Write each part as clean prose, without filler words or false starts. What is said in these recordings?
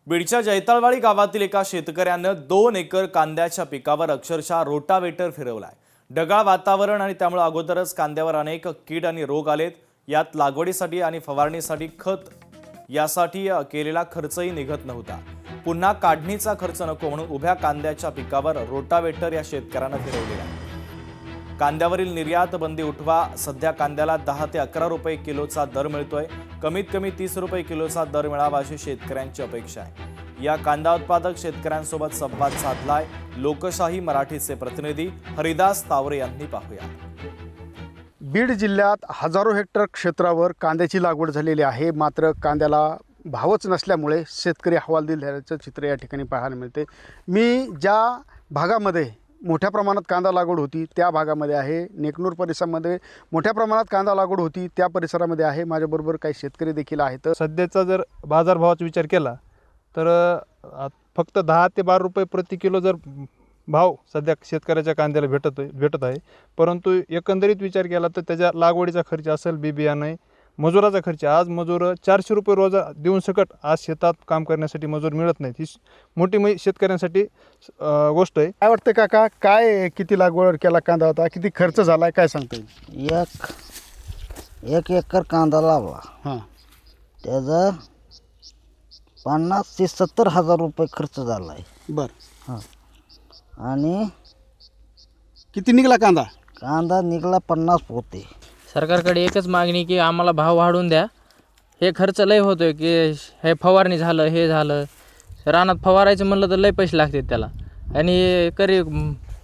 बीडच्या जैताळवाडी गावातील एका शेतकऱ्यानं 2 एकर कांद्याच्या पिकावर अक्षरशः रोटावेटर फिरवलाय। ढगाळ वातावरण आणि त्यामुळे अगोदरच कांद्यावर अनेक कीड आणि रोग आलेत। यात लागवडीसाठी आणि फवारणीसाठी खत यासाठी केलेला खर्चही निघत नव्हता। पुन्हा काढणीचा खर्च नको म्हणून उभ्या कांद्याच्या पिकावर रोटावेटर या शेतकऱ्यानं फिरवलेला आहे। कांद्यावरील निर्यात बंदी उठवा। सध्या कांद्याला 10 ते 11 रुपये किलोचा दर मिळतोय। कमीत कमी 30 रुपये किलोचा दर मिळावा अशी शेतकऱ्यांची अपेक्षा आहे। या कांदा उत्पादक शेतकऱ्यांसोबत संवाद साधलाय लोकशाही मराठीचे प्रतिनिधी हरिदास तावरे यांनी। पाहूया। बीड जिल्ह्यात हजारो हेक्टर क्षेत्रावर कांद्याची लागवड झालेली आहे, मात्र कांद्याला भावच नसल्यामुळे शेतकरी हवालदिल झाल्याचं चित्र या ठिकाणी पाहायला मिळते। मी ज्या भागामध्ये मोठ्या प्रमाणात कांदा लागवड होती त्या भागामध्ये आहे। नेकनूर परिसरामध्ये मोठ्या प्रमाणात कांदा लागवड होती त्या परिसरामध्ये आहे। माझ्याबरोबर काही शेतकरी देखील आहेत। सध्याचा जर बाजारभावाचा विचार केला तर फक्त 10 ते 12 रुपये प्रति किलो जर भाव सध्या शेतकऱ्याच्या कांद्याला भेटत आहे, परंतु एकंदरीत विचार केला तर त्याच्या लागवडीचा खर्च असेल, बी बियाणे, मजुराचा खर्च, आज मजूर 400 रुपये रोज देऊन सकट आज शेतात काम करण्यासाठी मजूर मिळत नाहीत। ही मोठी शेतकऱ्यांसाठी गोष्ट आहे। काय वाटतं काका, काय किती लागवड केला कांदा होता, किती खर्च झाला, काय सांगता येईल? एक एकर कांदा लावला, हां, त्याचा 50 ते 70 हजार रुपये खर्च झाला आहे। बरं, हां, आणि किती निघाला कांदा? कांदा निघाला 50 पोते। सरकारकडे एकच मागणी की आम्हाला भाव वाढवून द्या। हे खर्च लय होतोय की हे फवारणी झालं, हे झालं, रानात फवारायचं म्हणलं तर लय पैसे लागतात त्याला, आणि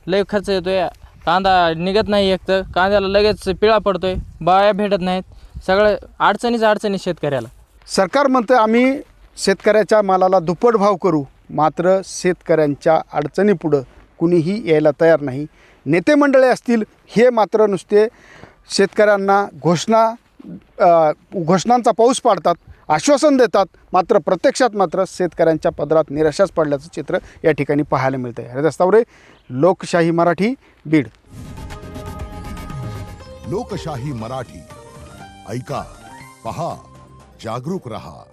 लय खर्च येतोय। कांदा निघत नाही, एक तर कांद्याला लगेच पिळा पडतोय, बाया भेटत नाहीत, सगळं अडचणी शेतकऱ्याला। सरकार म्हणतं आम्ही शेतकऱ्याच्या मालाला दुप्पट भाव करू, मात्र शेतकऱ्यांच्या अडचणीपुढं कुणीही यायला तयार नाही। नेते मंडळी असतील हे मात्र नुसते शेतकऱ्यांना घोषणांचा पाऊस पाडतात, आश्वासन देतात, मात्र प्रत्यक्षात मात्र शेतकऱ्यांच्या पदरात निराशाच पडल्याचं चित्र या ठिकाणी पाहायला मिळतं आहे। हरिदास तावरे, लोकशाही मराठी, बीड। लोकशाही मराठी, ऐका, पहा, जागरूक रहा।